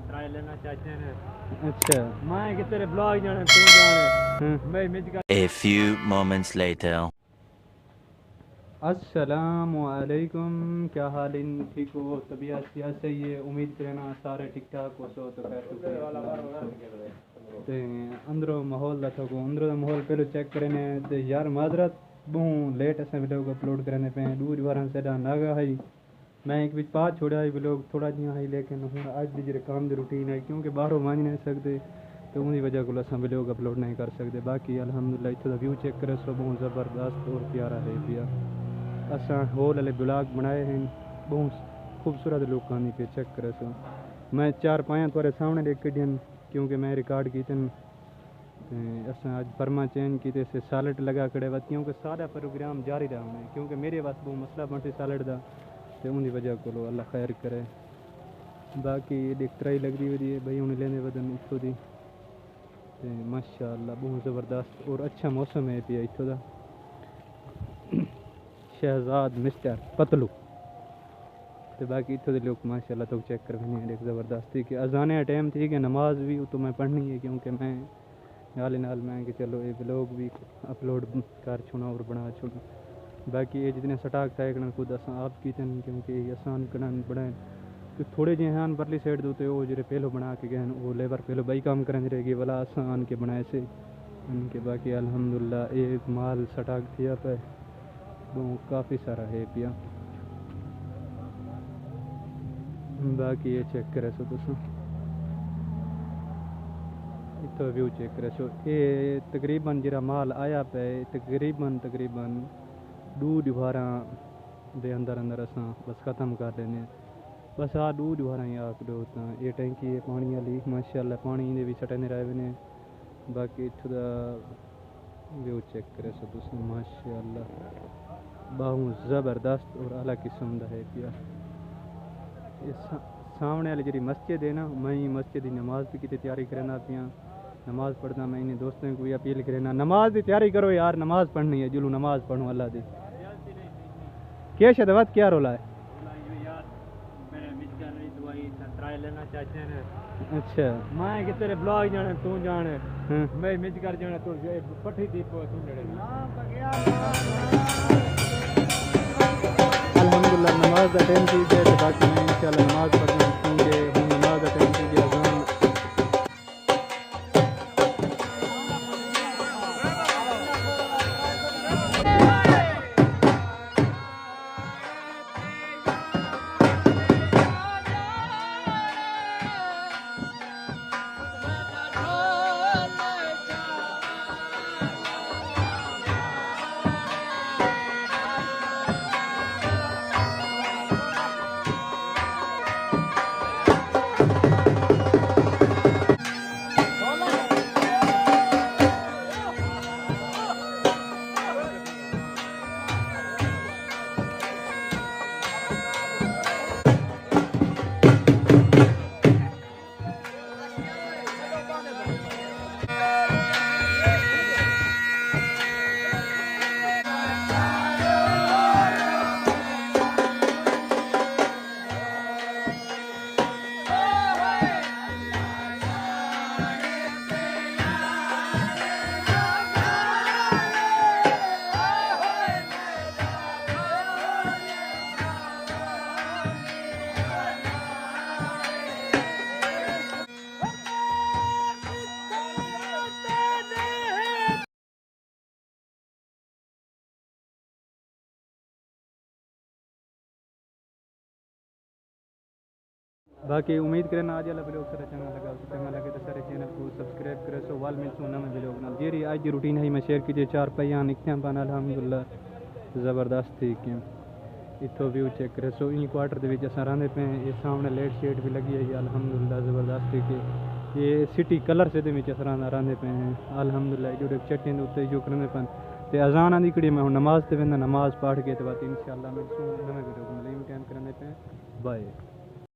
Try لینا چاہتے ہیں. اچھا میں کہ تیرے بلاگ جانے تو جانے میں مجھ کا. A few moments later. السلام علیکم، کیا حال ان ٹھیک ہو؟ طبیعت کیا صحیح ہے؟ امید کرنا سارے ٹھیک ٹھاک ہو سو تو اندروں ماحول دا تھو اندروں ماحول پہلو چیک کرنے تے یار معذرت بہوں لیٹ اسے ویڈیو اپلوڈ کرنے پہ دور وارن سے ناگا ہے. میں ایک بچ پا چھوڑا ہے لوگ تھوڑا جہاں ہے لیکن ہوں اج دی جڑے کام دی روٹین ہے کیونکہ باہروں مان نہیں سکتے تو ان کی وجہ کو اساں ویڈیو اپلوڈ نہیں کر سکتے. باقی الحمدللہ اتھے دا ویو چیک کرے سو بہت زبردست اور پیارا ہے پیا. اساں ہول والے بلاگ بنائے ہیں بہت خوبصورت لوکاں دی پہ چیک کرے سو. میں چار پایاں تھوڑے سامنے لے کے دین کیونکہ میں ریکارڈ کیتے اساں اج فرما چینج کیتے سے سالٹ لگا کڑے وا کیونکہ سارا پروگرام جاری رہنا ہے کیونکہ میرے واسطے بہت مسئلہ بنتی سالٹ دا تے ان دی وجہ کو اللہ خیر کرے. باقی ڈکٹرائی لگ دی ودی بھائی ہن لینے ودن اتھوں دی تے ماشاءاللہ بہت زبردست اور اچھا موسم ہے پیا اتھوں دا. شہزاد مسٹر پتلو تے باقی اتھوں دے لوگ ماشاءاللہ تو چیک کرنے ایک زبردستی کہ اذان ٹائم تھی کہ نماز بھی تو میں پڑھنی ہے کیونکہ میں نال میں کہ چلو یہ بلاگ بھی اپلوڈ کر چھوڑا اور بنا چھوڑا. باقی یہ جتنے سٹاک تھا کرنا خود اساں آپ کیتے کیونکہ یہ آسان کرن بڑھائیں کہ تھوڑے جہے ہیں پرلی سائڈ دو تے وہ جڑے پہلو بنا کے گئے وہ لیبر پہلو بائی کام کرن رہے گی والا آسان کے بنائے سے ان کے. باقی الحمدللہ ایک مال سٹاک تھیا پہ کافی سارا ہے پیا. باقی یہ چیک کرے سو تساں اتھو ویو چیک کرے سو. یہ تقریباً جرا مال آیا پہ تقریباً 2 دے اندر اساں بس ختم کر دینے بس. 2 ہی آکھ دو تا یہ ٹینکی ہے پانی والی ماشاءاللہ پانی دے بھی سٹنے رہے نے. باقی اتھو دا ویو چیک کرے سو تساں ماشاءاللہ بہت زبردست اور اعلیٰ قسم دا ہے پیا. سامنے والی جڑی مسجد ہے نا میں مسجد کی نماز کی تیاری کرنا پیا. نماز پڑھنا میں انہیں دوستوں کو بھی اپیل کرنا نماز کی تیاری کرو یار نماز پڑھنی ہے جلو نماز پڑھوں اللہ دی. کیا شدوات کیا رولا ہے؟ ٹرائی لینا چاہتے ہیں. اچھا میں کہ تیرے بلاگ جانے تو جانے میں مجھ کر جانے تو پٹھی دی پو تو جڑے الحمدللہ نماز دا ٹائم تھی گیا تو باقی میں انشاءاللہ نماز پڑھنا کیونکہ ہوں نماز دا ٹائم تھی گیا اذان. باقی امید کرنا آج والا ویڈیو سارا چنگا لگا چنگا لگے تو سارے چینل کو سبسکرائب کرے سو وال مل سو نہ ویڈیو نال جیری اج دی روٹین ہے میں شیئر کیجیے 4 پہیاں نکھیاں بن الحمدللہ زبردست تھی کہ اتھو ویو چیک کرے سو این کوارٹر دے وچ اساں رہندے پے یہ سامنے لائٹ شیٹ بھی لگی ہے الحمدللہ زبردست تھی کہ یہ سٹی کلر سے دے وچ اساں رہندے پے ہیں الحمدللہ جو چٹیں دے اوتے جو کرنے پن تے اذان آندی کڑی میں نماز تے ویندا نماز پڑھ کے تے بعد انشاءاللہ میں نویں ویڈیو کو لیم ٹائم کرنے پے بائے.